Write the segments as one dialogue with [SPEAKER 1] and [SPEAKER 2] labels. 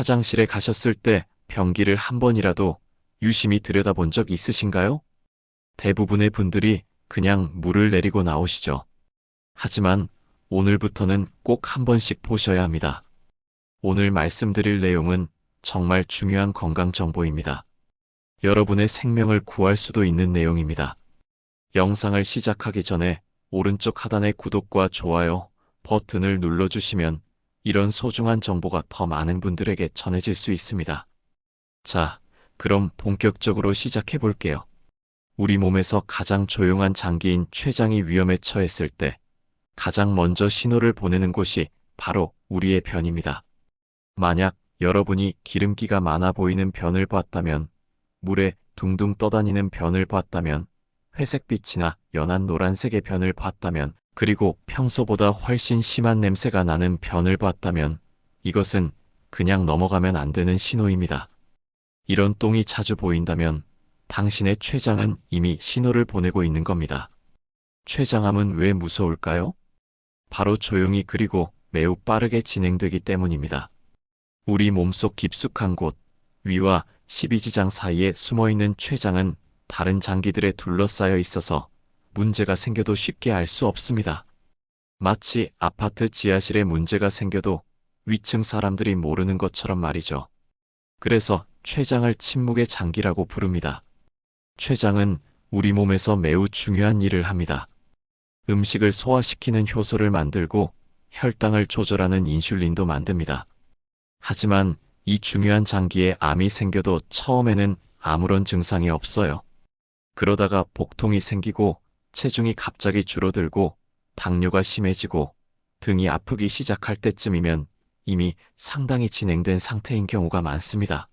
[SPEAKER 1] 화장실에 가셨을 때 변기를 한 번이라도 유심히 들여다본 적 있으신가요? 대부분의 분들이 그냥 물을 내리고 나오시죠. 하지만 오늘부터는 꼭 한 번씩 보셔야 합니다. 오늘 말씀드릴 내용은 정말 중요한 건강 정보입니다. 여러분의 생명을 구할 수도 있는 내용입니다. 영상을 시작하기 전에 오른쪽 하단의 구독과 좋아요 버튼을 눌러주시면 이런 소중한 정보가 더 많은 분들에게 전해질 수 있습니다. 자, 그럼 본격적으로 시작해 볼게요. 우리 몸에서 가장 조용한 장기인 췌장이 위험에 처했을 때 가장 먼저 신호를 보내는 곳이 바로 우리의 변입니다. 만약 여러분이 기름기가 많아 보이는 변을 봤다면, 물에 둥둥 떠다니는 변을 봤다면, 회색빛이나 연한 노란색의 변을 봤다면, 그리고 평소보다 훨씬 심한 냄새가 나는 변을 봤다면 이것은 그냥 넘어가면 안 되는 신호입니다. 이런 똥이 자주 보인다면 당신의 췌장은 이미 신호를 보내고 있는 겁니다. 췌장암은 왜 무서울까요? 바로 조용히 그리고 매우 빠르게 진행되기 때문입니다. 우리 몸속 깊숙한 곳, 위와 십이지장 사이에 숨어있는 췌장은 다른 장기들에 둘러싸여 있어서 문제가 생겨도 쉽게 알 수 없습니다. 마치 아파트 지하실에 문제가 생겨도 위층 사람들이 모르는 것처럼 말이죠. 그래서 췌장을 침묵의 장기라고 부릅니다. 췌장은 우리 몸에서 매우 중요한 일을 합니다. 음식을 소화시키는 효소를 만들고 혈당을 조절하는 인슐린도 만듭니다. 하지만 이 중요한 장기에 암이 생겨도 처음에는 아무런 증상이 없어요. 그러다가 복통이 생기고 체중이 갑자기 줄어들고 당뇨가 심해지고 등이 아프기 시작할 때쯤이면 이미 상당히 진행된 상태인 경우가 많습니다.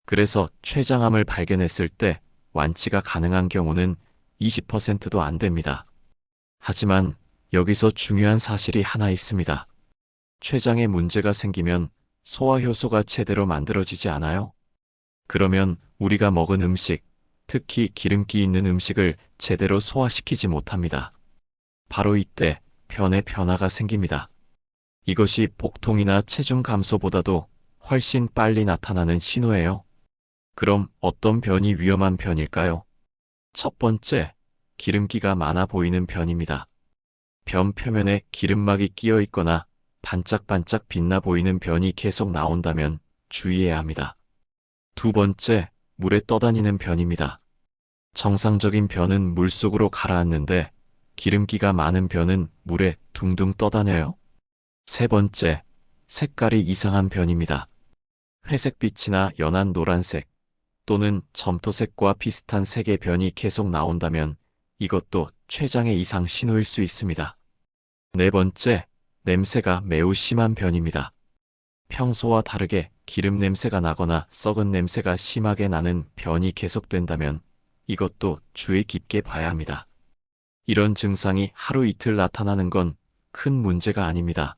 [SPEAKER 1] 그래서 췌장암을 발견했을 때 완치가 가능한 경우는 20%도 안 됩니다. 하지만 여기서 중요한 사실이 하나 있습니다. 췌장에 문제가 생기면 소화효소가 제대로 만들어지지 않아요. 그러면 우리가 먹은 음식, 특히 기름기 있는 음식을 제대로 소화시키지 못합니다. 바로 이때 변의 변화가 생깁니다. 이것이 복통이나 체중 감소보다도 훨씬 빨리 나타나는 신호예요. 그럼 어떤 변이 위험한 변일까요? 첫 번째, 기름기가 많아 보이는 변입니다. 변 표면에 기름막이 끼어 있거나 반짝반짝 빛나 보이는 변이 계속 나온다면 주의해야 합니다. 두 번째, 물에 떠다니는 변입니다. 정상적인 변은 물속으로 가라앉는데 기름기가 많은 변은 물에 둥둥 떠다녀요. 세 번째, 색깔이 이상한 변입니다. 회색빛이나 연한 노란색 또는 점토색과 비슷한 색의 변이 계속 나온다면 이것도 췌장의 이상 신호일 수 있습니다. 네 번째, 냄새가 매우 심한 변입니다. 평소와 다르게 기름 냄새가 나거나 썩은 냄새가 심하게 나는 변이 계속된다면 이것도 주의 깊게 봐야 합니다. 이런 증상이 하루 이틀 나타나는 건 큰 문제가 아닙니다.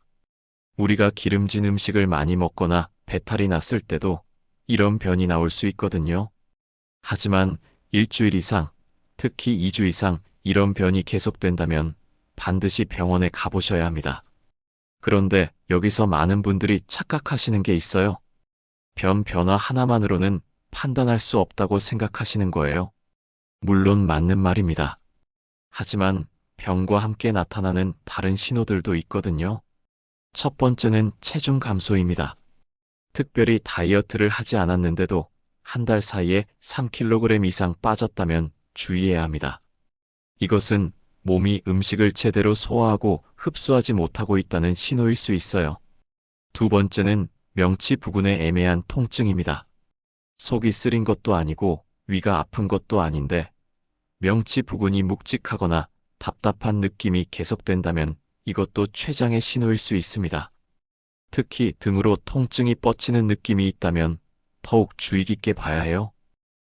[SPEAKER 1] 우리가 기름진 음식을 많이 먹거나 배탈이 났을 때도 이런 변이 나올 수 있거든요. 하지만 일주일 이상, 특히 2주 이상 이런 변이 계속된다면 반드시 병원에 가보셔야 합니다. 그런데 여기서 많은 분들이 착각하시는 게 있어요. 변 변화 하나만으로는 판단할 수 없다고 생각하시는 거예요. 물론 맞는 말입니다. 하지만 병과 함께 나타나는 다른 신호들도 있거든요. 첫 번째는 체중 감소입니다. 특별히 다이어트를 하지 않았는데도 한 달 사이에 3kg 이상 빠졌다면 주의해야 합니다. 이것은 몸이 음식을 제대로 소화하고 흡수하지 못하고 있다는 신호일 수 있어요. 두 번째는 명치 부근의 애매한 통증입니다. 속이 쓰린 것도 아니고 위가 아픈 것도 아닌데 명치 부근이 묵직하거나 답답한 느낌이 계속된다면 이것도 췌장의 신호일 수 있습니다. 특히 등으로 통증이 뻗치는 느낌이 있다면 더욱 주의 깊게 봐야 해요.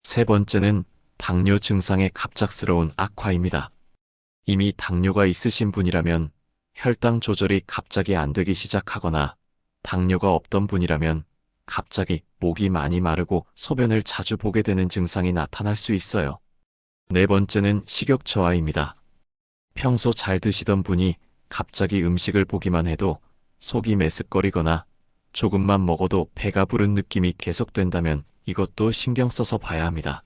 [SPEAKER 1] 세 번째는 당뇨 증상의 갑작스러운 악화입니다. 이미 당뇨가 있으신 분이라면 혈당 조절이 갑자기 안 되기 시작하거나 당뇨가 없던 분이라면 갑자기 목이 많이 마르고 소변을 자주 보게 되는 증상이 나타날 수 있어요. 네 번째는 식욕 저하입니다. 평소 잘 드시던 분이 갑자기 음식을 보기만 해도 속이 메스꺼리거나 조금만 먹어도 배가 부른 느낌이 계속된다면 이것도 신경 써서 봐야 합니다.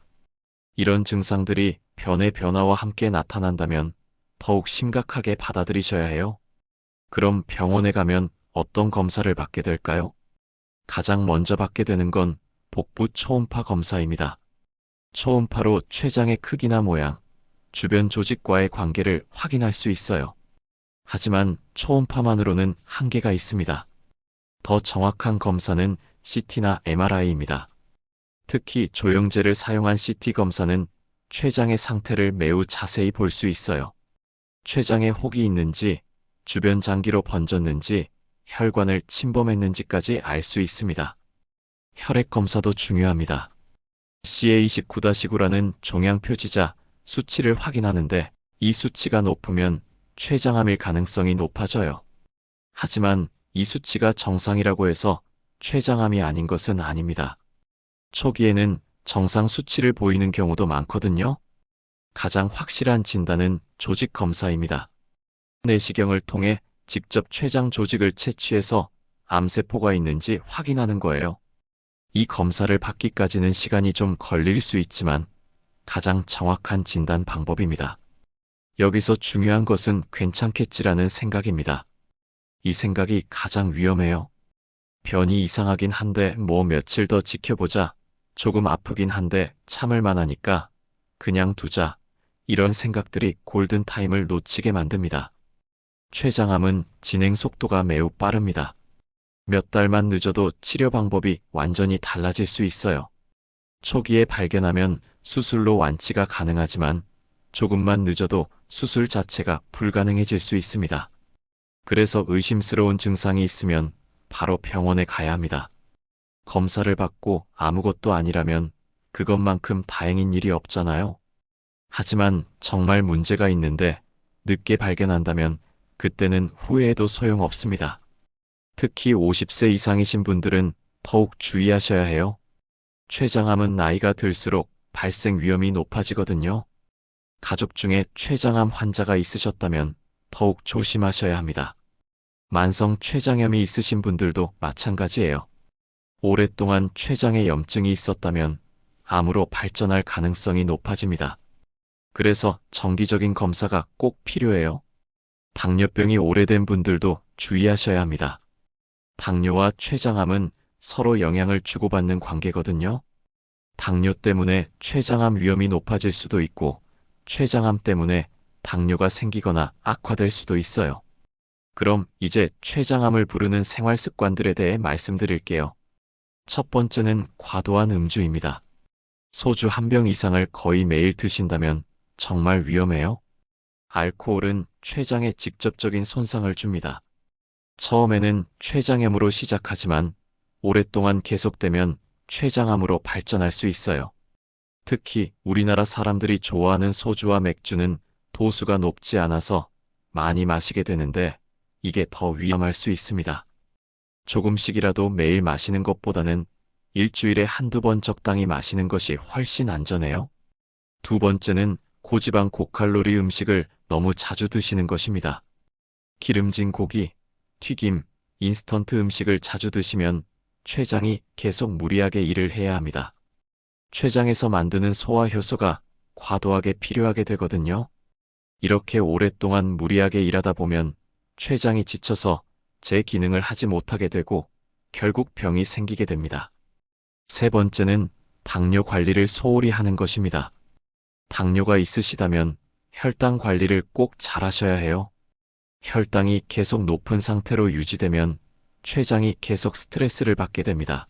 [SPEAKER 1] 이런 증상들이 변의 변화와 함께 나타난다면 더욱 심각하게 받아들이셔야 해요. 그럼 병원에 가면 어떤 검사를 받게 될까요? 가장 먼저 받게 되는 건 복부 초음파 검사입니다. 초음파로 췌장의 크기나 모양, 주변 조직과의 관계를 확인할 수 있어요. 하지만 초음파만으로는 한계가 있습니다. 더 정확한 검사는 CT나 MRI입니다. 특히 조영제를 사용한 CT 검사는 췌장의 상태를 매우 자세히 볼 수 있어요. 췌장에 혹이 있는지, 주변 장기로 번졌는지, 혈관을 침범했는지까지 알 수 있습니다. 혈액 검사도 중요합니다. CA29-9라는 종양 표지자 수치를 확인하는데 이 수치가 높으면 췌장암일 가능성이 높아져요. 하지만 이 수치가 정상이라고 해서 췌장암이 아닌 것은 아닙니다. 초기에는 정상 수치를 보이는 경우도 많거든요. 가장 확실한 진단은 조직 검사입니다. 내시경을 통해 직접 췌장 조직을 채취해서 암세포가 있는지 확인하는 거예요. 이 검사를 받기까지는 시간이 좀 걸릴 수 있지만 가장 정확한 진단 방법입니다. 여기서 중요한 것은 괜찮겠지라는 생각입니다. 이 생각이 가장 위험해요. 변이 이상하긴 한데 뭐 며칠 더 지켜보자. 조금 아프긴 한데 참을 만하니까 그냥 두자. 이런 생각들이 골든타임을 놓치게 만듭니다. 췌장암은 진행 속도가 매우 빠릅니다. 몇 달만 늦어도 치료 방법이 완전히 달라질 수 있어요. 초기에 발견하면 수술로 완치가 가능하지만 조금만 늦어도 수술 자체가 불가능해질 수 있습니다. 그래서 의심스러운 증상이 있으면 바로 병원에 가야 합니다. 검사를 받고 아무것도 아니라면 그것만큼 다행인 일이 없잖아요. 하지만 정말 문제가 있는데 늦게 발견한다면 그때는 후회해도 소용없습니다. 특히 50세 이상이신 분들은 더욱 주의하셔야 해요. 췌장암은 나이가 들수록 발생 위험이 높아지거든요. 가족 중에 췌장암 환자가 있으셨다면 더욱 조심하셔야 합니다. 만성 췌장염이 있으신 분들도 마찬가지예요. 오랫동안 췌장에 염증이 있었다면 암으로 발전할 가능성이 높아집니다. 그래서 정기적인 검사가 꼭 필요해요. 당뇨병이 오래된 분들도 주의하셔야 합니다. 당뇨와 췌장암은 서로 영향을 주고받는 관계거든요. 당뇨 때문에 췌장암 위험이 높아질 수도 있고 췌장암 때문에 당뇨가 생기거나 악화될 수도 있어요. 그럼 이제 췌장암을 부르는 생활 습관들에 대해 말씀드릴게요. 첫 번째는 과도한 음주입니다. 소주 한 병 이상을 거의 매일 드신다면 정말 위험해요. 알코올은 췌장에 직접적인 손상을 줍니다. 처음에는 췌장염으로 시작하지만 오랫동안 계속되면 췌장암으로 발전할 수 있어요. 특히 우리나라 사람들이 좋아하는 소주와 맥주는 도수가 높지 않아서 많이 마시게 되는데 이게 더 위험할 수 있습니다. 조금씩이라도 매일 마시는 것보다는 일주일에 한두 번 적당히 마시는 것이 훨씬 안전해요. 두 번째는 고지방 고칼로리 음식을 너무 자주 드시는 것입니다. 기름진 고기, 튀김, 인스턴트 음식을 자주 드시면 췌장이 계속 무리하게 일을 해야 합니다. 췌장에서 만드는 소화효소가 과도하게 필요하게 되거든요. 이렇게 오랫동안 무리하게 일하다 보면 췌장이 지쳐서 제 기능을 하지 못하게 되고 결국 병이 생기게 됩니다. 세 번째는 당뇨 관리를 소홀히 하는 것입니다. 당뇨가 있으시다면 혈당 관리를 꼭 잘하셔야 해요. 혈당이 계속 높은 상태로 유지되면 췌장이 계속 스트레스를 받게 됩니다.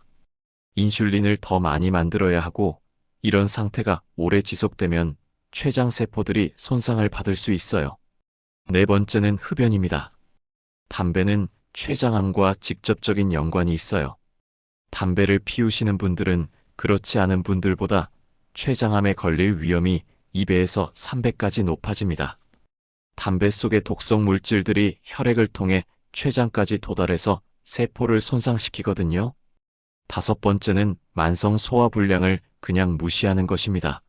[SPEAKER 1] 인슐린을 더 많이 만들어야 하고 이런 상태가 오래 지속되면 췌장 세포들이 손상을 받을 수 있어요. 네 번째는 흡연입니다. 담배는 췌장암과 직접적인 연관이 있어요. 담배를 피우시는 분들은 그렇지 않은 분들보다 췌장암에 걸릴 위험이 2배에서 3배까지 높아집니다. 담배 속의 독성 물질들이 혈액을 통해 췌장까지 도달해서 세포를 손상시키거든요. 다섯 번째는 만성 소화불량을 그냥 무시하는 것입니다.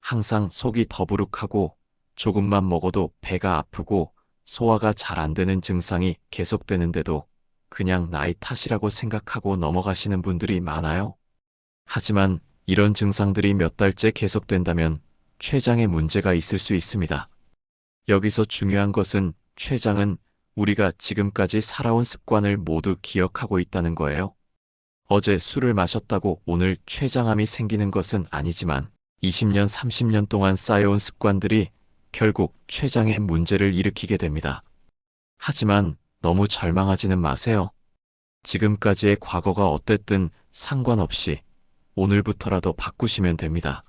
[SPEAKER 1] 항상 속이 더부룩하고 조금만 먹어도 배가 아프고 소화가 잘 안 되는 증상이 계속되는데도 그냥 나이 탓이라고 생각하고 넘어가시는 분들이 많아요. 하지만 이런 증상들이 몇 달째 계속된다면 췌장에 문제가 있을 수 있습니다. 여기서 중요한 것은 췌장은 우리가 지금까지 살아온 습관을 모두 기억하고 있다는 거예요. 어제 술을 마셨다고 오늘 췌장암이 생기는 것은 아니지만 20년, 30년 동안 쌓여온 습관들이 결국 췌장에 문제를 일으키게 됩니다. 하지만 너무 절망하지는 마세요. 지금까지의 과거가 어땠든 상관없이 오늘부터라도 바꾸시면 됩니다.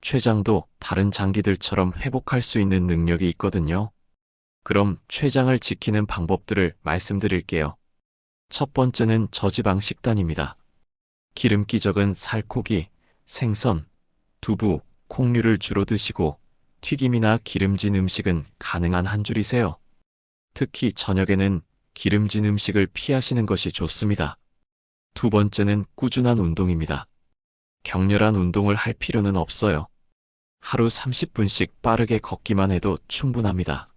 [SPEAKER 1] 췌장도 다른 장기들처럼 회복할 수 있는 능력이 있거든요. 그럼 췌장을 지키는 방법들을 말씀드릴게요. 첫 번째는 저지방 식단입니다. 기름기 적은 살코기, 생선, 두부, 콩류를 주로 드시고 튀김이나 기름진 음식은 가능한 한 줄이세요. 특히 저녁에는 기름진 음식을 피하시는 것이 좋습니다. 두 번째는 꾸준한 운동입니다. 격렬한 운동을 할 필요는 없어요. 하루 30분씩 빠르게 걷기만 해도 충분합니다.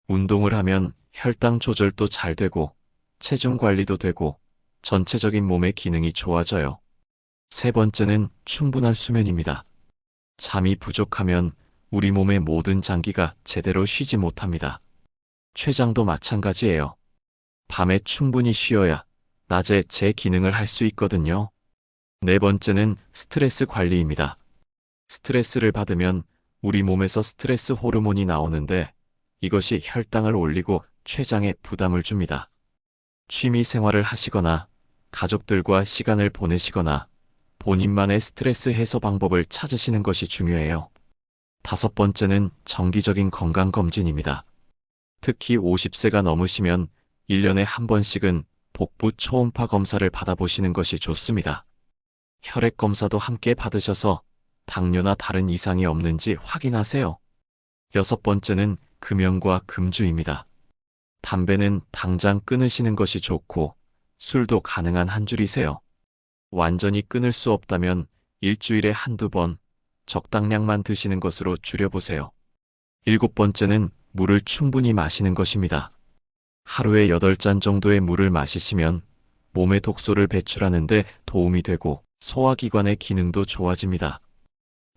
[SPEAKER 1] 운동을 하면 혈당 조절도 잘 되고 체중 관리도 되고 전체적인 몸의 기능이 좋아져요. 세 번째는 충분한 수면입니다. 잠이 부족하면 우리 몸의 모든 장기가 제대로 쉬지 못합니다. 췌장도 마찬가지예요. 밤에 충분히 쉬어야 낮에 제 기능을 할 수 있거든요. 네 번째는 스트레스 관리입니다. 스트레스를 받으면 우리 몸에서 스트레스 호르몬이 나오는데 이것이 혈당을 올리고 췌장에 부담을 줍니다. 취미 생활을 하시거나 가족들과 시간을 보내시거나 본인만의 스트레스 해소 방법을 찾으시는 것이 중요해요. 다섯 번째는 정기적인 건강검진입니다. 특히 50세가 넘으시면 1년에 한 번씩은 복부 초음파 검사를 받아보시는 것이 좋습니다. 혈액 검사도 함께 받으셔서 당뇨나 다른 이상이 없는지 확인하세요. 여섯 번째는 금연과 금주입니다. 담배는 당장 끊으시는 것이 좋고 술도 가능한 한 줄이세요. 완전히 끊을 수 없다면 일주일에 한두 번 적당량만 드시는 것으로 줄여보세요. 일곱 번째는 물을 충분히 마시는 것입니다. 하루에 8잔 정도의 물을 마시시면 몸의 독소를 배출하는 데 도움이 되고 소화기관의 기능도 좋아집니다.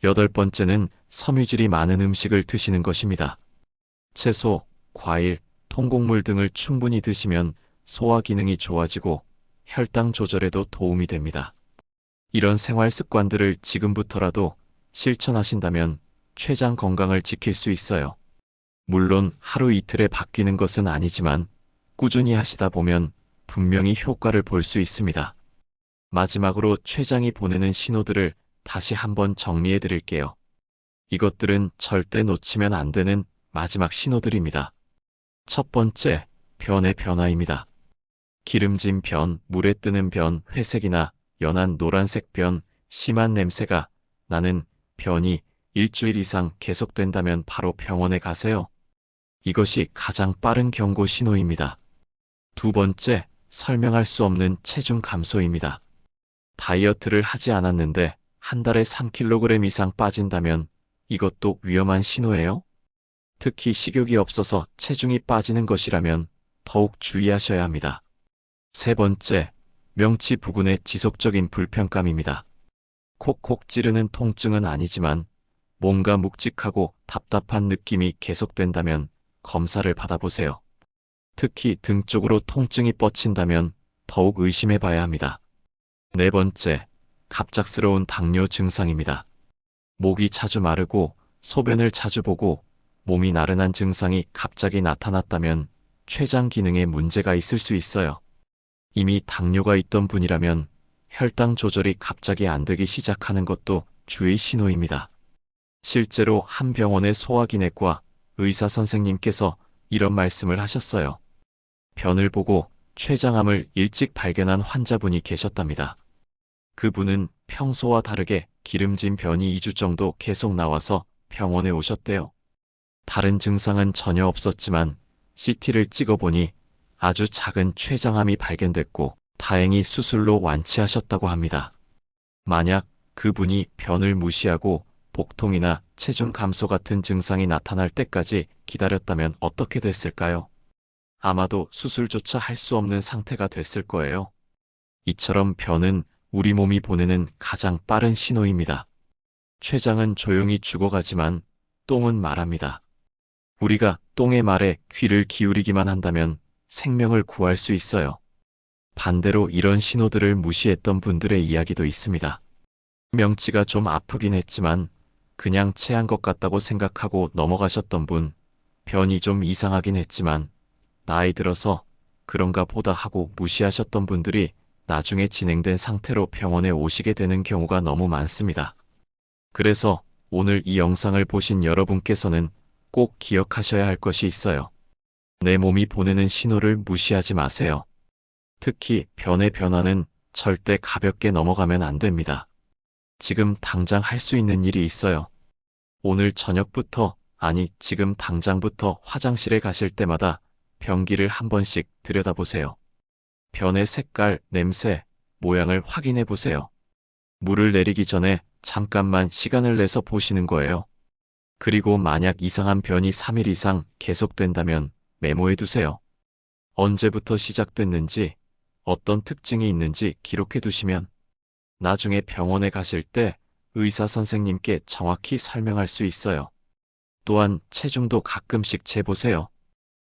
[SPEAKER 1] 여덟 번째는 섬유질이 많은 음식을 드시는 것입니다. 채소, 과일, 통곡물 등을 충분히 드시면 소화 기능이 좋아지고 혈당 조절에도 도움이 됩니다. 이런 생활 습관들을 지금부터라도 실천하신다면 췌장 건강을 지킬 수 있어요. 물론 하루 이틀에 바뀌는 것은 아니지만 꾸준히 하시다 보면 분명히 효과를 볼 수 있습니다. 마지막으로 췌장이 보내는 신호들을 다시 한번 정리해 드릴게요. 이것들은 절대 놓치면 안 되는 마지막 신호들입니다. 첫 번째, 변의 변화입니다. 기름진 변, 물에 뜨는 변, 회색이나 연한 노란색 변, 심한 냄새가 나는 변이 일주일 이상 계속된다면 바로 병원에 가세요. 이것이 가장 빠른 경고 신호입니다. 두 번째, 설명할 수 없는 체중 감소입니다. 다이어트를 하지 않았는데 한 달에 3kg 이상 빠진다면 이것도 위험한 신호예요. 특히 식욕이 없어서 체중이 빠지는 것이라면 더욱 주의하셔야 합니다. 세 번째, 명치 부근의 지속적인 불편감입니다. 콕콕 찌르는 통증은 아니지만 뭔가 묵직하고 답답한 느낌이 계속된다면 검사를 받아보세요. 특히 등 쪽으로 통증이 뻗친다면 더욱 의심해 봐야 합니다. 네 번째, 갑작스러운 당뇨 증상입니다. 목이 자주 마르고 소변을 자주 보고 몸이 나른한 증상이 갑자기 나타났다면 췌장 기능에 문제가 있을 수 있어요. 이미 당뇨가 있던 분이라면 혈당 조절이 갑자기 안 되기 시작하는 것도 주의 신호입니다. 실제로 한 병원의 소화기내과 의사 선생님께서 이런 말씀을 하셨어요. 변을 보고 췌장암을 일찍 발견한 환자분이 계셨답니다. 그분은 평소와 다르게 기름진 변이 2주 정도 계속 나와서 병원에 오셨대요. 다른 증상은 전혀 없었지만 CT를 찍어보니 아주 작은 췌장암이 발견됐고 다행히 수술로 완치하셨다고 합니다. 만약 그분이 변을 무시하고 복통이나 체중 감소 같은 증상이 나타날 때까지 기다렸다면 어떻게 됐을까요? 아마도 수술조차 할 수 없는 상태가 됐을 거예요. 이처럼 변은 우리 몸이 보내는 가장 빠른 신호입니다. 췌장은 조용히 죽어가지만 똥은 말합니다. 우리가 똥의 말에 귀를 기울이기만 한다면 생명을 구할 수 있어요. 반대로 이런 신호들을 무시했던 분들의 이야기도 있습니다. 명치가 좀 아프긴 했지만 그냥 체한 것 같다고 생각하고 넘어가셨던 분, 변이 좀 이상하긴 했지만 나이 들어서 그런가 보다 하고 무시하셨던 분들이 나중에 진행된 상태로 병원에 오시게 되는 경우가 너무 많습니다. 그래서 오늘 이 영상을 보신 여러분께서는 꼭 기억하셔야 할 것이 있어요. 내 몸이 보내는 신호를 무시하지 마세요. 특히 변의 변화는 절대 가볍게 넘어가면 안 됩니다. 지금 당장 할 수 있는 일이 있어요. 오늘 저녁부터, 아니 지금 당장부터 화장실에 가실 때마다 변기를 한 번씩 들여다보세요. 변의 색깔, 냄새, 모양을 확인해 보세요. 물을 내리기 전에 잠깐만 시간을 내서 보시는 거예요. 그리고 만약 이상한 변이 3일 이상 계속된다면 메모해 두세요. 언제부터 시작됐는지, 어떤 특징이 있는지 기록해 두시면 나중에 병원에 가실 때 의사 선생님께 정확히 설명할 수 있어요. 또한 체중도 가끔씩 재보세요.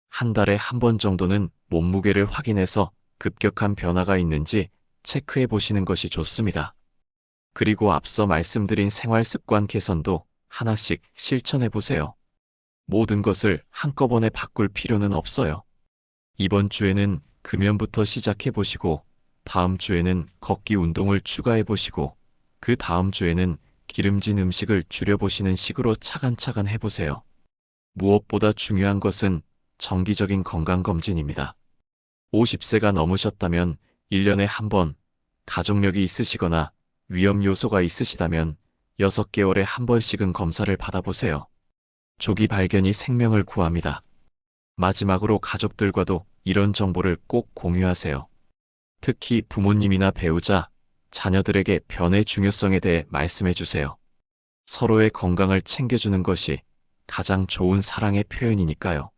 [SPEAKER 1] 한 달에 한 번 정도는 몸무게를 확인해서 급격한 변화가 있는지 체크해 보시는 것이 좋습니다. 그리고 앞서 말씀드린 생활 습관 개선도 하나씩 실천해 보세요. 모든 것을 한꺼번에 바꿀 필요는 없어요. 이번 주에는 금연부터 시작해 보시고, 다음 주에는 걷기 운동을 추가해 보시고, 그 다음 주에는 기름진 음식을 줄여보시는 식으로 차근차근 해보세요. 무엇보다 중요한 것은 정기적인 건강검진입니다. 50세가 넘으셨다면 1년에 한 번, 가족력이 있으시거나 위험 요소가 있으시다면 6개월에 한 번씩은 검사를 받아보세요. 조기 발견이 생명을 구합니다. 마지막으로 가족들과도 이런 정보를 꼭 공유하세요. 특히 부모님이나 배우자, 자녀들에게 변의 중요성에 대해 말씀해 주세요. 서로의 건강을 챙겨주는 것이 가장 좋은 사랑의 표현이니까요.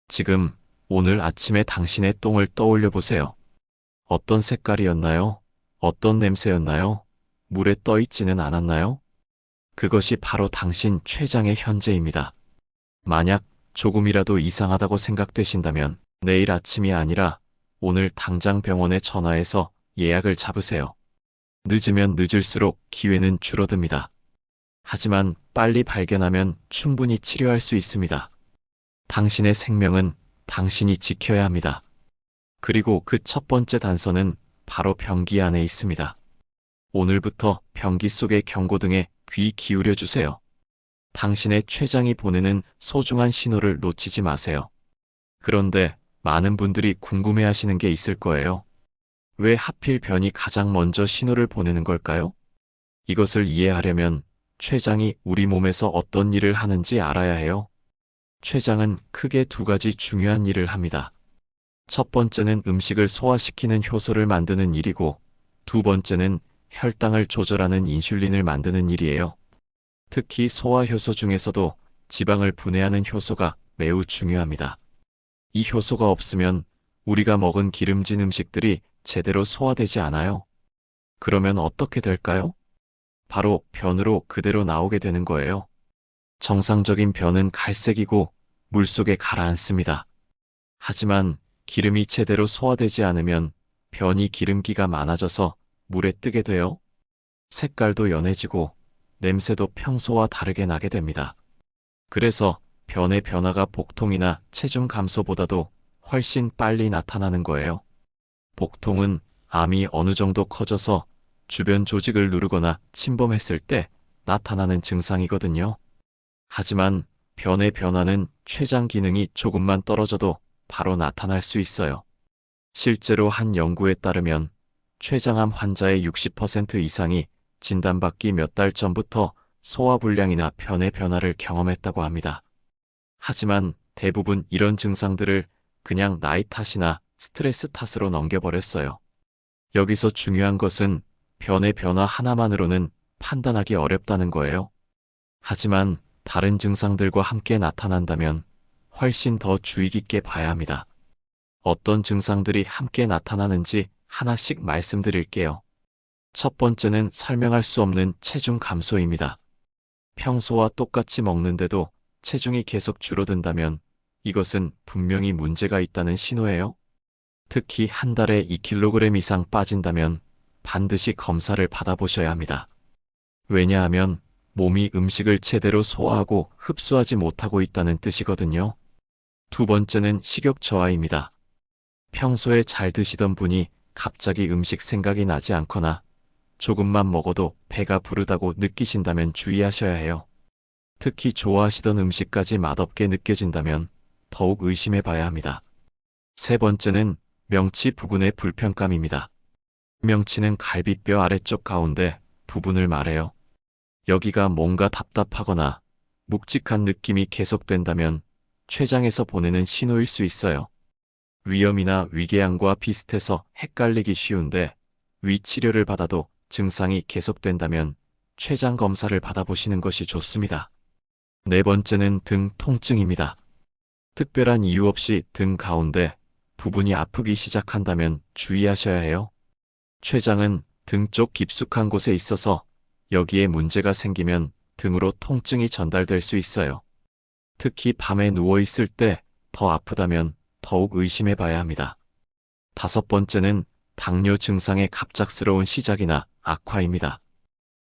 [SPEAKER 1] 지금 오늘 아침에 당신의 똥을 떠올려 보세요. 어떤 색깔이었나요? 어떤 냄새였나요? 물에 떠 있지는 않았나요? 그것이 바로 당신 췌장의 현재입니다. 만약 조금이라도 이상하다고 생각되신다면 내일 아침이 아니라 오늘 당장 병원에 전화해서 예약을 잡으세요. 늦으면 늦을수록 기회는 줄어듭니다. 하지만 빨리 발견하면 충분히 치료할 수 있습니다. 당신의 생명은 당신이 지켜야 합니다. 그리고 그 첫 번째 단서는 바로 변기 안에 있습니다. 오늘부터 변기 속의 경고등에 귀 기울여 주세요. 당신의 췌장이 보내는 소중한 신호를 놓치지 마세요. 그런데 많은 분들이 궁금해하시는 게 있을 거예요. 왜 하필 변이 가장 먼저 신호를 보내는 걸까요? 이것을 이해하려면 췌장이 우리 몸에서 어떤 일을 하는지 알아야 해요. 췌장은 크게 두 가지 중요한 일을 합니다. 첫 번째는 음식을 소화시키는 효소를 만드는 일이고, 두 번째는 혈당을 조절하는 인슐린을 만드는 일이에요. 특히 소화효소 중에서도 지방을 분해하는 효소가 매우 중요합니다. 이 효소가 없으면 우리가 먹은 기름진 음식들이 제대로 소화되지 않아요. 그러면 어떻게 될까요? 바로 변으로 그대로 나오게 되는 거예요. 정상적인 변은 갈색이고 물속에 가라앉습니다. 하지만 기름이 제대로 소화되지 않으면 변이 기름기가 많아져서 물에 뜨게 돼요. 색깔도 연해지고 냄새도 평소와 다르게 나게 됩니다. 그래서 변의 변화가 복통이나 체중 감소보다도 훨씬 빨리 나타나는 거예요. 복통은 암이 어느 정도 커져서 주변 조직을 누르거나 침범했을 때 나타나는 증상이거든요. 하지만 변의 변화는 췌장 기능이 조금만 떨어져도 바로 나타날 수 있어요. 실제로 한 연구에 따르면 췌장암 환자의 60% 이상이 진단받기 몇 달 전부터 소화불량이나 변의 변화를 경험했다고 합니다. 하지만 대부분 이런 증상들을 그냥 나이 탓이나 스트레스 탓으로 넘겨버렸어요. 여기서 중요한 것은 변의 변화 하나만으로는 판단하기 어렵다는 거예요. 하지만 다른 증상들과 함께 나타난다면 훨씬 더 주의 깊게 봐야 합니다. 어떤 증상들이 함께 나타나는지 하나씩 말씀드릴게요. 첫 번째는 설명할 수 없는 체중 감소입니다. 평소와 똑같이 먹는데도 체중이 계속 줄어든다면 이것은 분명히 문제가 있다는 신호예요. 특히 한 달에 2kg 이상 빠진다면 반드시 검사를 받아보셔야 합니다. 왜냐하면 몸이 음식을 제대로 소화하고 흡수하지 못하고 있다는 뜻이거든요. 두 번째는 식욕 저하입니다. 평소에 잘 드시던 분이 갑자기 음식 생각이 나지 않거나 조금만 먹어도 배가 부르다고 느끼신다면 주의하셔야 해요. 특히 좋아하시던 음식까지 맛없게 느껴진다면 더욱 의심해 봐야 합니다. 세 번째는 명치 부분의 불편감입니다. 명치는 갈비뼈 아래쪽 가운데 부분을 말해요. 여기가 뭔가 답답하거나 묵직한 느낌이 계속된다면 췌장에서 보내는 신호일 수 있어요. 위염이나 위궤양과 비슷해서 헷갈리기 쉬운데 위 치료를 받아도 증상이 계속된다면 췌장 검사를 받아보시는 것이 좋습니다. 네 번째는 등 통증입니다. 특별한 이유 없이 등 가운데 부분이 아프기 시작한다면 주의하셔야 해요. 췌장은 등 쪽 깊숙한 곳에 있어서 여기에 문제가 생기면 등으로 통증이 전달될 수 있어요. 특히 밤에 누워 있을 때 더 아프다면 더욱 의심해 봐야 합니다. 다섯 번째는 당뇨 증상의 갑작스러운 시작이나 악화입니다.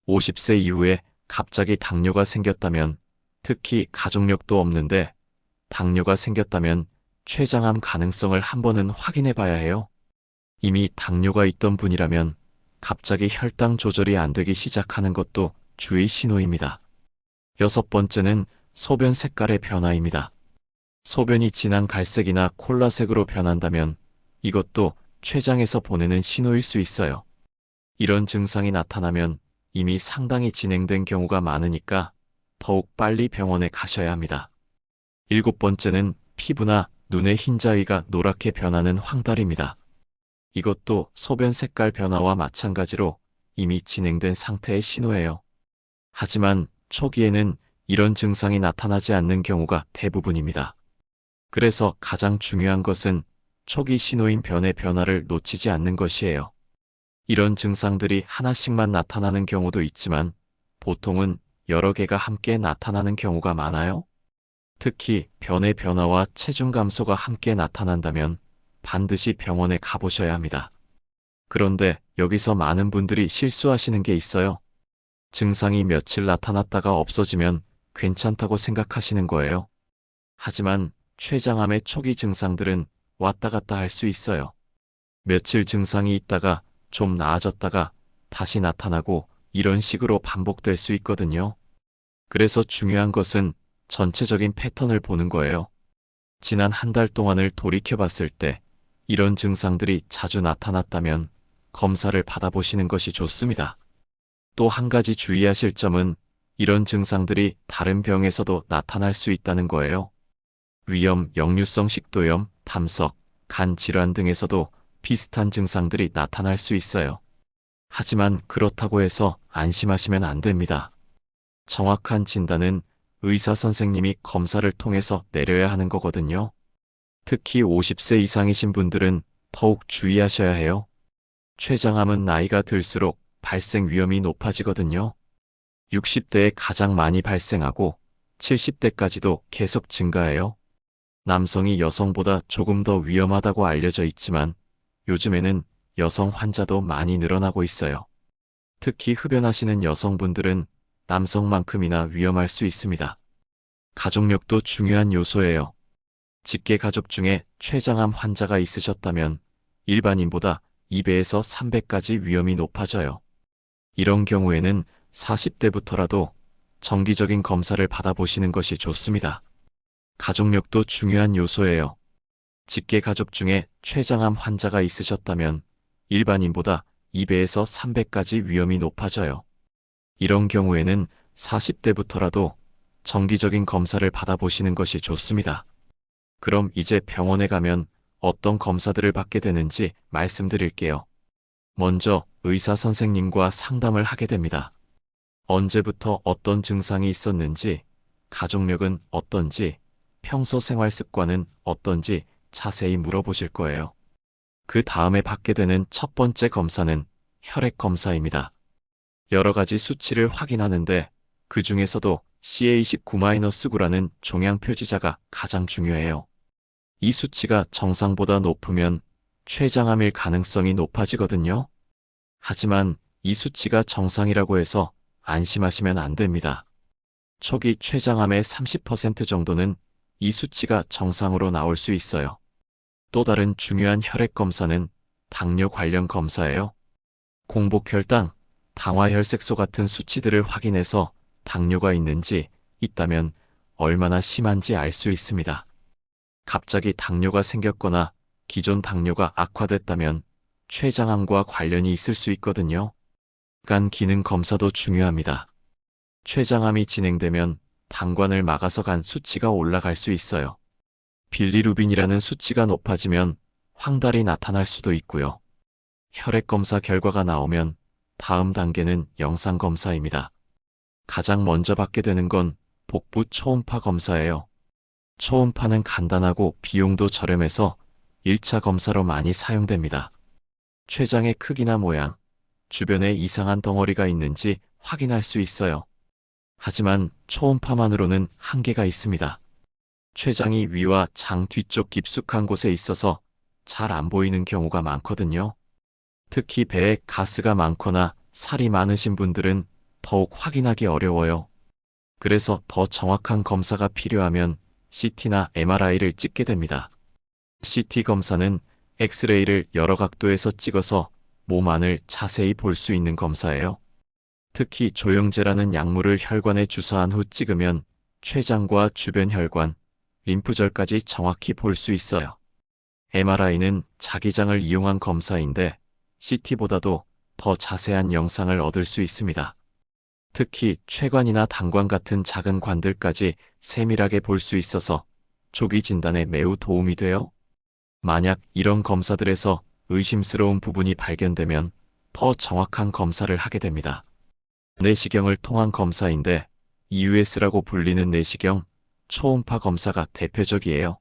[SPEAKER 1] 50세 이후에 갑자기 당뇨가 생겼다면, 특히 가족력도 없는데 당뇨가 생겼다면 췌장암 가능성을 한 번은 확인해 봐야 해요. 이미 당뇨가 있던 분이라면 갑자기 혈당 조절이 안 되기 시작하는 것도 주의 신호입니다. 여섯 번째는 소변 색깔의 변화입니다. 소변이 진한 갈색이나 콜라색으로 변한다면 이것도 췌장에서 보내는 신호일 수 있어요. 이런 증상이 나타나면 이미 상당히 진행된 경우가 많으니까 더욱 빨리 병원에 가셔야 합니다. 일곱 번째는 피부나 눈의 흰자위가 노랗게 변하는 황달입니다. 이것도 소변 색깔 변화와 마찬가지로 이미 진행된 상태의 신호예요. 하지만 초기에는 이런 증상이 나타나지 않는 경우가 대부분입니다. 그래서 가장 중요한 것은 초기 신호인 변의 변화를 놓치지 않는 것이에요. 이런 증상들이 하나씩만 나타나는 경우도 있지만 보통은 여러 개가 함께 나타나는 경우가 많아요. 특히 변의 변화와 체중 감소가 함께 나타난다면 반드시 병원에 가보셔야 합니다. 그런데 여기서 많은 분들이 실수하시는 게 있어요. 증상이 며칠 나타났다가 없어지면 괜찮다고 생각하시는 거예요. 하지만 췌장암의 초기 증상들은 왔다 갔다 할 수 있어요. 며칠 증상이 있다가 좀 나아졌다가 다시 나타나고 이런 식으로 반복될 수 있거든요. 그래서 중요한 것은 전체적인 패턴을 보는 거예요. 지난 한 달 동안을 돌이켜 봤을 때 이런 증상들이 자주 나타났다면 검사를 받아보시는 것이 좋습니다. 또 한 가지 주의하실 점은 이런 증상들이 다른 병에서도 나타날 수 있다는 거예요. 위염, 역류성 식도염, 담석, 간 질환 등에서도 비슷한 증상들이 나타날 수 있어요. 하지만 그렇다고 해서 안심하시면 안 됩니다. 정확한 진단은 의사 선생님이 검사를 통해서 내려야 하는 거거든요. 특히 50세 이상이신 분들은 더욱 주의하셔야 해요. 췌장암은 나이가 들수록 발생 위험이 높아지거든요. 60대에 가장 많이 발생하고 70대까지도 계속 증가해요. 남성이 여성보다 조금 더 위험하다고 알려져 있지만 요즘에는 여성 환자도 많이 늘어나고 있어요. 특히 흡연하시는 여성분들은 남성만큼이나 위험할 수 있습니다. 가족력도 중요한 요소예요. 직계 가족 중에 췌장암 환자가 있으셨다면 일반인보다 2배에서 3배까지 위험이 높아져요. 이런 경우에는 40대부터라도 정기적인 검사를 받아보시는 것이 좋습니다. 가족력도 중요한 요소예요. 직계 가족 중에 췌장암 환자가 있으셨다면 일반인보다 2배에서 3배까지 위험이 높아져요. 이런 경우에는 40대부터라도 정기적인 검사를 받아보시는 것이 좋습니다. 그럼 이제 병원에 가면 어떤 검사들을 받게 되는지 말씀드릴게요. 먼저 의사 선생님과 상담을 하게 됩니다. 언제부터 어떤 증상이 있었는지, 가족력은 어떤지, 평소 생활 습관은 어떤지 자세히 물어보실 거예요. 그 다음에 받게 되는 첫 번째 검사는 혈액 검사입니다. 여러 가지 수치를 확인하는데 그 중에서도 CA19-9라는 종양 표지자가 가장 중요해요. 이 수치가 정상보다 높으면 췌장암일 가능성이 높아지거든요. 하지만 이 수치가 정상이라고 해서 안심하시면 안 됩니다. 초기 췌장암의 30% 정도는 이 수치가 정상으로 나올 수 있어요. 또 다른 중요한 혈액 검사는 당뇨 관련 검사예요. 공복혈당, 당화혈색소 같은 수치들을 확인해서 당뇨가 있다면 얼마나 심한지 알 수 있습니다. 갑자기 당뇨가 생겼거나 기존 당뇨가 악화됐다면 췌장암과 관련이 있을 수 있거든요. 간 기능 검사도 중요합니다. 췌장암이 진행되면 당관을 막아서 간 수치가 올라갈 수 있어요. 빌리루빈이라는 수치가 높아지면 황달이 나타날 수도 있고요. 혈액 검사 결과가 나오면 다음 단계는 영상 검사입니다. 가장 먼저 받게 되는 건 복부 초음파 검사예요. 초음파는 간단하고 비용도 저렴해서 1차 검사로 많이 사용됩니다. 췌장의 크기나 모양, 주변에 이상한 덩어리가 있는지 확인할 수 있어요. 하지만 초음파만으로는 한계가 있습니다. 췌장이 위와 장 뒤쪽 깊숙한 곳에 있어서 잘 안 보이는 경우가 많거든요. 특히 배에 가스가 많거나 살이 많으신 분들은 더욱 확인하기 어려워요. 그래서 더 정확한 검사가 필요하면 CT나 MRI를 찍게 됩니다. CT 검사는 엑스레이를 여러 각도에서 찍어서 몸 안을 자세히 볼 수 있는 검사예요. 특히 조영제라는 약물을 혈관에 주사한 후 찍으면 췌장과 주변 혈관, 림프절까지 정확히 볼 수 있어요. MRI는 자기장을 이용한 검사인데 CT보다도 더 자세한 영상을 얻을 수 있습니다. 특히 췌관이나 당관 같은 작은 관들까지 세밀하게 볼 수 있어서 조기 진단에 매우 도움이 돼요. 만약 이런 검사들에서 의심스러운 부분이 발견되면 더 정확한 검사를 하게 됩니다. 내시경을 통한 검사인데 EUS라고 불리는 내시경, 초음파 검사가 대표적이에요.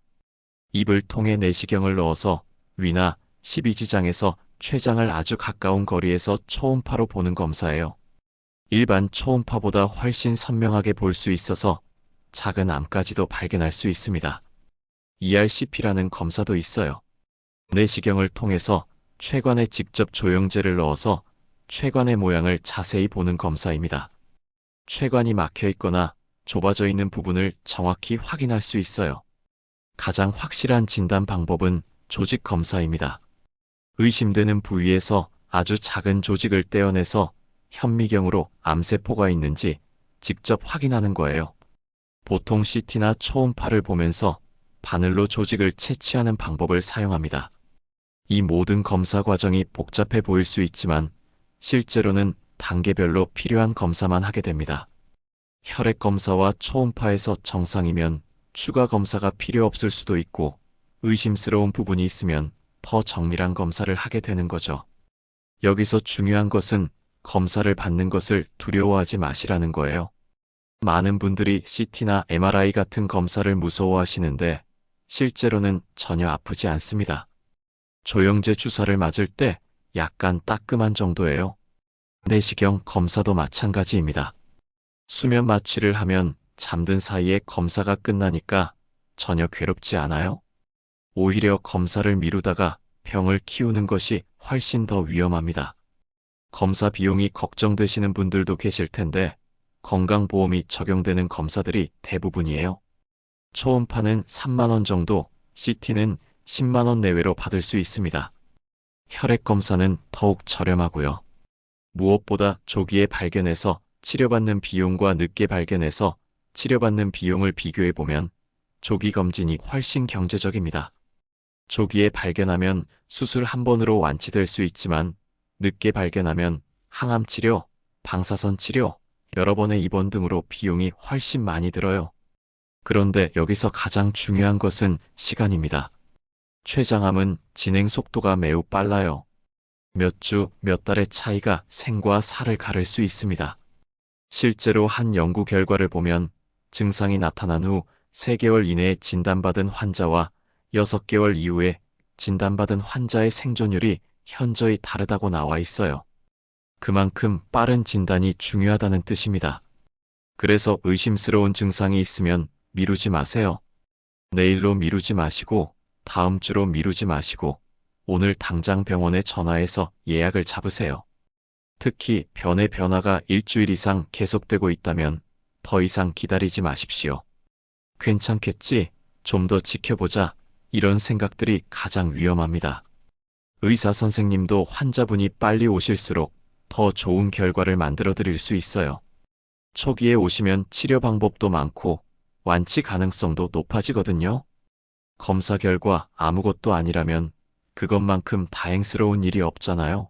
[SPEAKER 1] 입을 통해 내시경을 넣어서 위나 12지장에서 췌장을 아주 가까운 거리에서 초음파로 보는 검사예요. 일반 초음파보다 훨씬 선명하게 볼 수 있어서 작은 암까지도 발견할 수 있습니다. ERCP라는 검사도 있어요. 내시경을 통해서 췌관에 직접 조영제를 넣어서 췌관의 모양을 자세히 보는 검사입니다. 췌관이 막혀 있거나 좁아져 있는 부분을 정확히 확인할 수 있어요. 가장 확실한 진단 방법은 조직 검사입니다. 의심되는 부위에서 아주 작은 조직을 떼어내서 현미경으로 암세포가 있는지 직접 확인하는 거예요. 보통 CT나 초음파를 보면서 바늘로 조직을 채취하는 방법을 사용합니다. 이 모든 검사 과정이 복잡해 보일 수 있지만 실제로는 단계별로 필요한 검사만 하게 됩니다. 혈액 검사와 초음파에서 정상이면 추가 검사가 필요 없을 수도 있고 의심스러운 부분이 있으면 더 정밀한 검사를 하게 되는 거죠. 여기서 중요한 것은 검사를 받는 것을 두려워하지 마시라는 거예요. 많은 분들이 CT나 MRI 같은 검사를 무서워하시는데 실제로는 전혀 아프지 않습니다. 조영제 주사를 맞을 때 약간 따끔한 정도예요. 내시경 검사도 마찬가지입니다. 수면 마취를 하면 잠든 사이에 검사가 끝나니까 전혀 괴롭지 않아요. 오히려 검사를 미루다가 병을 키우는 것이 훨씬 더 위험합니다. 검사 비용이 걱정되시는 분들도 계실 텐데 건강보험이 적용되는 검사들이 대부분이에요. 초음파는 3만 원 정도, CT는 10만 원 내외로 받을 수 있습니다. 혈액 검사는 더욱 저렴하고요. 무엇보다 조기에 발견해서 치료받는 비용과 늦게 발견해서 치료받는 비용을 비교해보면 조기 검진이 훨씬 경제적입니다. 조기에 발견하면 수술 한 번으로 완치될 수 있지만 늦게 발견하면 항암 치료, 방사선 치료, 여러 번의 입원 등으로 비용이 훨씬 많이 들어요. 그런데 여기서 가장 중요한 것은 시간입니다. 췌장암은 진행 속도가 매우 빨라요. 몇 주, 몇 달의 차이가 생과 사를 가를 수 있습니다. 실제로 한 연구 결과를 보면 증상이 나타난 후 3개월 이내에 진단받은 환자와 6개월 이후에 진단받은 환자의 생존율이 현저히 다르다고 나와 있어요. 그만큼 빠른 진단이 중요하다는 뜻입니다. 그래서 의심스러운 증상이 있으면 미루지 마세요. 내일로 미루지 마시고, 다음 주로 미루지 마시고, 오늘 당장 병원에 전화해서 예약을 잡으세요. 특히 변의 변화가 일주일 이상 계속되고 있다면 더 이상 기다리지 마십시오. 괜찮겠지? 좀 더 지켜보자. 이런 생각들이 가장 위험합니다. 의사 선생님도 환자분이 빨리 오실수록 더 좋은 결과를 만들어 드릴 수 있어요. 초기에 오시면 치료 방법도 많고 완치 가능성도 높아지거든요. 검사 결과 아무것도 아니라면 그것만큼 다행스러운 일이 없잖아요.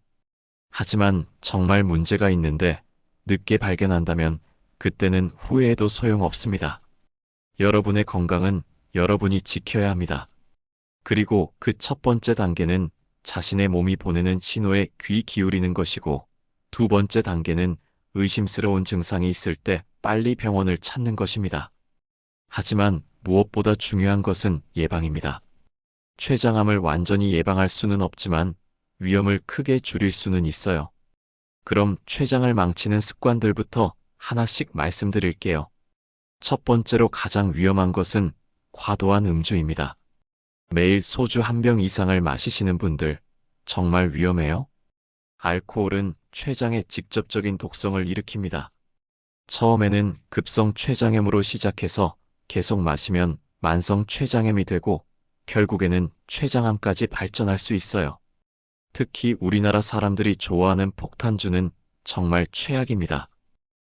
[SPEAKER 1] 하지만 정말 문제가 있는데 늦게 발견한다면 그때는 후회해도 소용없습니다. 여러분의 건강은 여러분이 지켜야 합니다. 그리고 그 첫 번째 단계는 자신의 몸이 보내는 신호에 귀 기울이는 것이고, 두 번째 단계는 의심스러운 증상이 있을 때 빨리 병원을 찾는 것입니다. 하지만 무엇보다 중요한 것은 예방입니다. 췌장암을 완전히 예방할 수는 없지만 위험을 크게 줄일 수는 있어요. 그럼 췌장을 망치는 습관들부터 하나씩 말씀드릴게요. 첫 번째로 가장 위험한 것은 과도한 음주입니다. 매일 소주 한 병 이상을 마시시는 분들 정말 위험해요. 알코올은 췌장에 직접적인 독성을 일으킵니다. 처음에는 급성 췌장염으로 시작해서 계속 마시면 만성 췌장염이 되고 결국에는 췌장암까지 발전할 수 있어요. 특히 우리나라 사람들이 좋아하는 폭탄주는 정말 최악입니다.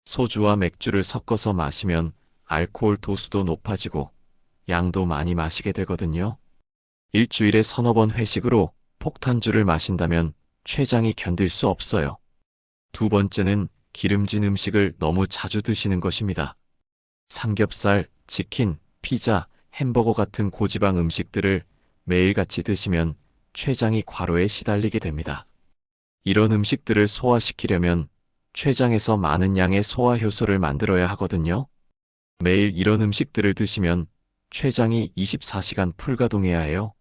[SPEAKER 1] 소주와 맥주를 섞어서 마시면 알코올 도수도 높아지고 양도 많이 마시게 되거든요. 일주일에 서너 번 회식으로 폭탄주를 마신다면 췌장이 견딜 수 없어요. 두 번째는 기름진 음식을 너무 자주 드시는 것입니다. 삼겹살, 치킨, 피자, 햄버거 같은 고지방 음식들을 매일같이 드시면 췌장이 과로에 시달리게 됩니다. 이런 음식들을 소화시키려면 췌장에서 많은 양의 소화 효소를 만들어야 하거든요. 매일 이런 음식들을 드시면 췌장이 24시간 풀가동해야 해요.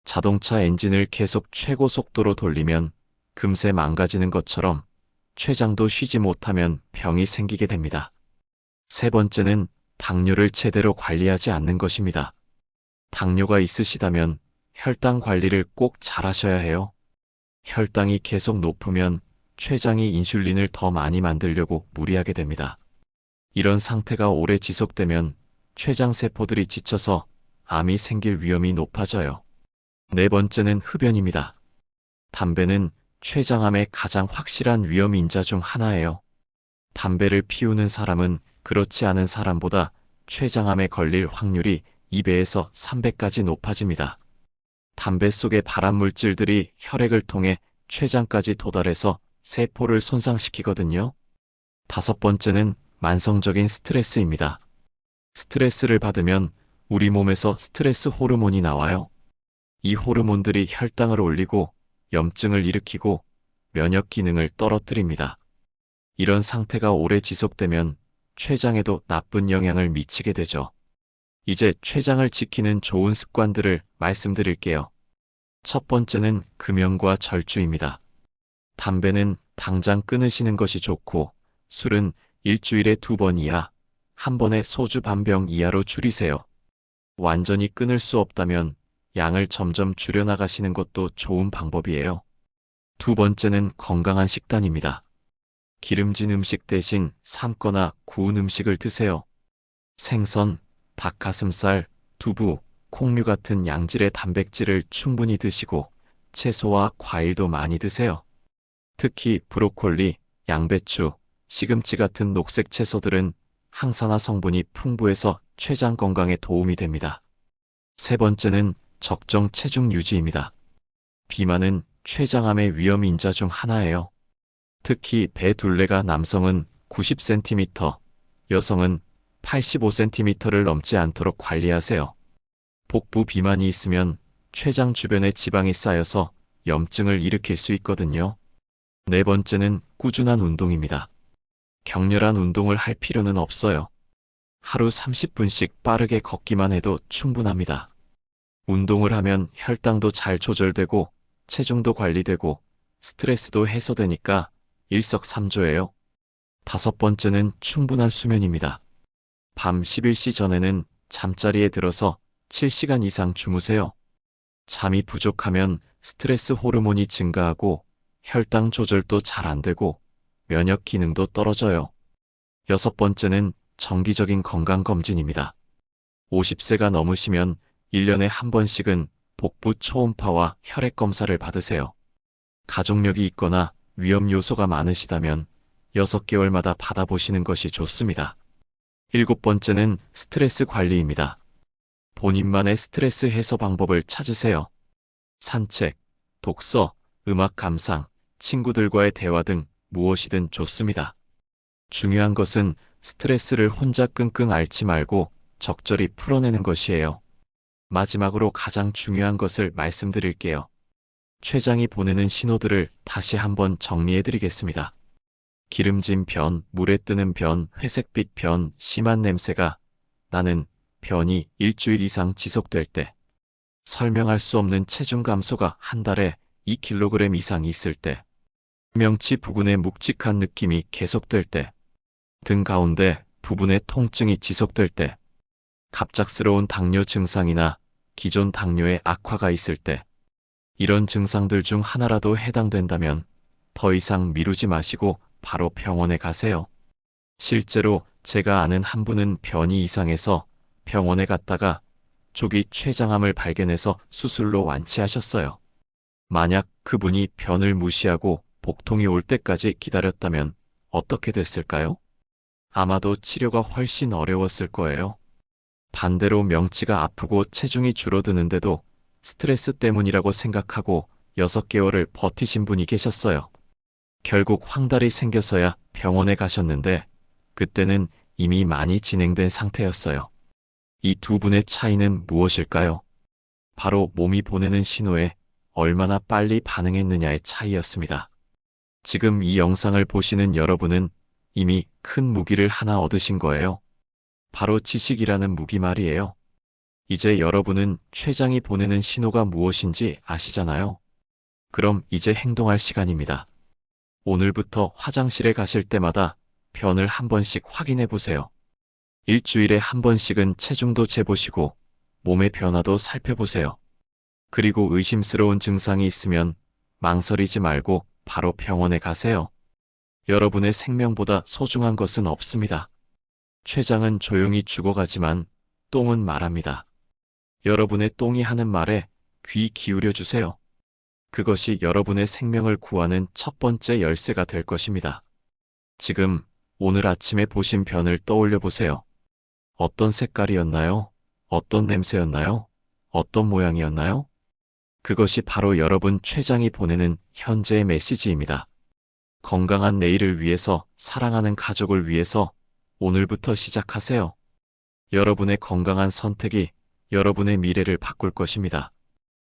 [SPEAKER 1] 자동차 엔진을 계속 최고 속도로 돌리면 금세 망가지는 것처럼 췌장도 쉬지 못하면 병이 생기게 됩니다. 세 번째는 당뇨를 제대로 관리하지 않는 것입니다. 당뇨가 있으시다면 혈당 관리를 꼭 잘하셔야 해요. 혈당이 계속 높으면 췌장이 인슐린을 더 많이 만들려고 무리하게 됩니다. 이런 상태가 오래 지속되면 췌장 세포들이 지쳐서 암이 생길 위험이 높아져요. 네 번째는 흡연입니다. 담배는 췌장암의 가장 확실한 위험 인자 중 하나예요. 담배를 피우는 사람은 그렇지 않은 사람보다 췌장암에 걸릴 확률이 2배에서 3배까지 높아집니다. 담배 속의 발암물질들이 혈액을 통해 췌장까지 도달해서 세포를 손상시키거든요. 다섯 번째는 만성적인 스트레스입니다. 스트레스를 받으면 우리 몸에서 스트레스 호르몬이 나와요. 이 호르몬들이 혈당을 올리고 염증을 일으키고 면역 기능을 떨어뜨립니다. 이런 상태가 오래 지속되면 췌장에도 나쁜 영향을 미치게 되죠. 이제 췌장을 지키는 좋은 습관들을 말씀드릴게요. 첫 번째는 금연과 절주입니다. 담배는 당장 끊으시는 것이 좋고 술은 일주일에 2번 이하, 한 번에 소주 반병 이하로 줄이세요. 완전히 끊을 수 없다면 양을 점점 줄여나가시는 것도 좋은 방법이에요. 두 번째는 건강한 식단입니다. 기름진 음식 대신 삶거나 구운 음식을 드세요. 생선, 닭가슴살, 두부, 콩류 같은 양질의 단백질을 충분히 드시고 채소와 과일도 많이 드세요. 특히 브로콜리, 양배추, 시금치 같은 녹색 채소들은 항산화 성분이 풍부해서 췌장 건강에 도움이 됩니다. 세 번째는 적정 체중 유지입니다. 비만은 췌장암의 위험 인자 중 하나예요. 특히 배 둘레가 남성은 90cm, 여성은 85cm를 넘지 않도록 관리하세요. 복부 비만이 있으면 췌장 주변에 지방이 쌓여서 염증을 일으킬 수 있거든요. 네 번째는 꾸준한 운동입니다. 격렬한 운동을 할 필요는 없어요. 하루 30분씩 빠르게 걷기만 해도 충분합니다. 운동을 하면 혈당도 잘 조절되고 체중도 관리되고 스트레스도 해소되니까 일석삼조예요. 다섯 번째는 충분한 수면입니다. 밤 11시 전에는 잠자리에 들어서 7시간 이상 주무세요. 잠이 부족하면 스트레스 호르몬이 증가하고 혈당 조절도 잘 안 되고 면역 기능도 떨어져요. 여섯 번째는 정기적인 건강검진입니다. 50세가 넘으시면 1년에 한 번씩은 복부 초음파와 혈액 검사를 받으세요. 가족력이 있거나 위험 요소가 많으시다면 6개월마다 받아보시는 것이 좋습니다. 일곱 번째는 스트레스 관리입니다. 본인만의 스트레스 해소 방법을 찾으세요. 산책, 독서, 음악 감상, 친구들과의 대화 등 무엇이든 좋습니다. 중요한 것은 스트레스를 혼자 끙끙 앓지 말고 적절히 풀어내는 것이에요. 마지막으로 가장 중요한 것을 말씀드릴게요. 췌장이 보내는 신호들을 다시 한번 정리해드리겠습니다. 기름진 변, 물에 뜨는 변, 회색빛 변, 심한 냄새가 나는 변이 일주일 이상 지속될 때, 설명할 수 없는 체중 감소가 한 달에 2kg 이상 있을 때, 명치 부근의 묵직한 느낌이 계속될 때, 등 가운데 부분의 통증이 지속될 때, 갑작스러운 당뇨 증상이나 기존 당뇨의 악화가 있을 때, 이런 증상들 중 하나라도 해당된다면 더 이상 미루지 마시고 바로 병원에 가세요. 실제로 제가 아는 한 분은 변이 이상해서 병원에 갔다가 조기 췌장암을 발견해서 수술로 완치하셨어요. 만약 그분이 변을 무시하고 복통이 올 때까지 기다렸다면 어떻게 됐을까요? 아마도 치료가 훨씬 어려웠을 거예요. 반대로 명치가 아프고 체중이 줄어드는데도 스트레스 때문이라고 생각하고 6개월을 버티신 분이 계셨어요. 결국 황달이 생겨서야 병원에 가셨는데 그때는 이미 많이 진행된 상태였어요. 이 두 분의 차이는 무엇일까요? 바로 몸이 보내는 신호에 얼마나 빨리 반응했느냐의 차이였습니다. 지금 이 영상을 보시는 여러분은 이미 큰 무기를 하나 얻으신 거예요. 바로 지식이라는 무기 말이에요. 이제 여러분은 췌장이 보내는 신호가 무엇인지 아시잖아요. 그럼 이제 행동할 시간입니다. 오늘부터 화장실에 가실 때마다 변을 한 번씩 확인해 보세요. 일주일에 한 번씩은 체중도 재보시고 몸의 변화도 살펴보세요. 그리고 의심스러운 증상이 있으면 망설이지 말고 바로 병원에 가세요. 여러분의 생명보다 소중한 것은 없습니다. 췌장은 조용히 죽어가지만 똥은 말합니다. 여러분의 똥이 하는 말에 귀 기울여 주세요. 그것이 여러분의 생명을 구하는 첫 번째 열쇠가 될 것입니다. 지금 오늘 아침에 보신 변을 떠올려 보세요. 어떤 색깔이었나요? 어떤 냄새였나요? 어떤 모양이었나요? 그것이 바로 여러분 췌장이 보내는 현재의 메시지입니다. 건강한 내일을 위해서, 사랑하는 가족을 위해서 오늘부터 시작하세요. 여러분의 건강한 선택이 여러분의 미래를 바꿀 것입니다.